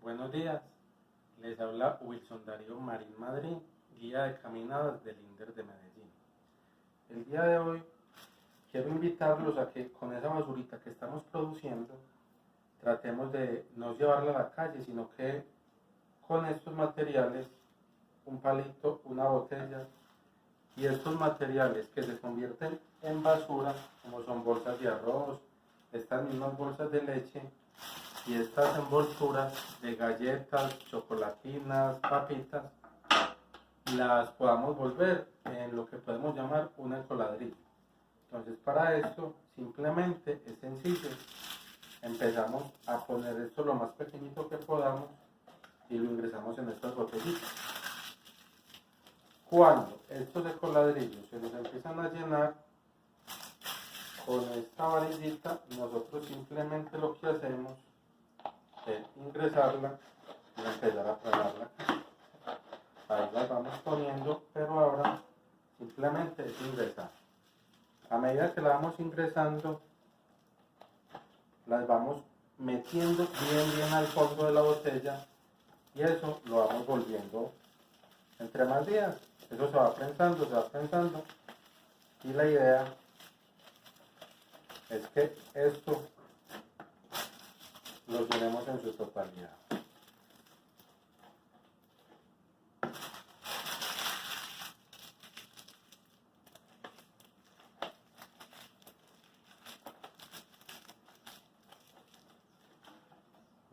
Buenos días, les habla Wilson Darío Marín Madrid, guía de caminadas del INDER de Medellín. El día de hoy quiero invitarlos a que con esa basurita que estamos produciendo tratemos de no llevarla a la calle, sino que con estos materiales, un palito, una botella y estos materiales que se convierten en basura, como son bolsas de arroz, estas mismas bolsas de leche y estas envolturas de galletas, chocolatinas, papitas, las podamos volver en lo que podemos llamar un ecoladrillo. Entonces, para esto simplemente es sencillo. Empezamos a poner esto lo más pequeñito que podamos y lo ingresamos en estas botellitas. Cuando estos ecoladrillos se nos empiezan a llenar, con esta varillita nosotros simplemente lo que hacemos es ingresarla y empezar a pegarla. Ahí las vamos poniendo, pero ahora simplemente es ingresar. A medida que la vamos ingresando, las vamos metiendo bien al fondo de la botella y eso lo vamos volviendo entre más días. Eso se va prensando y la idea es que esto lo llenemos en su totalidad.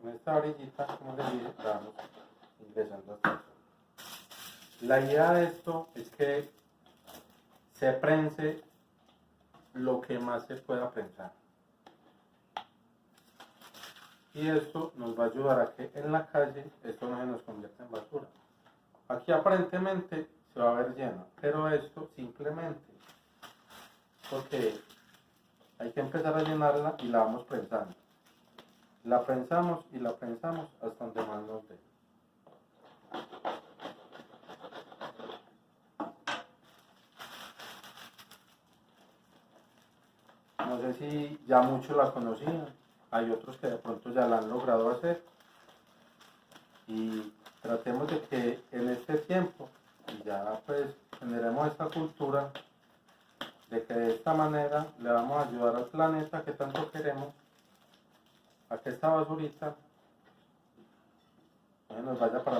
Con esta orillita, como les dije, vamos ingresando hasta aquí. La idea de esto es que se prense lo que más se pueda prensar. Y esto nos va a ayudar a que en la calle esto no se nos convierta en basura. Aquí aparentemente se va a ver lleno, pero esto simplemente porque hay que empezar a llenarla y la vamos prensando. La prensamos y la prensamos hasta donde más nos dé. No sé si ya muchos la conocían, hay otros que de pronto ya la han logrado hacer. Y tratemos de que en este tiempo ya pues generemos esta cultura de que de esta manera le vamos a ayudar al planeta que tanto queremos a que esta basurita no nos vaya para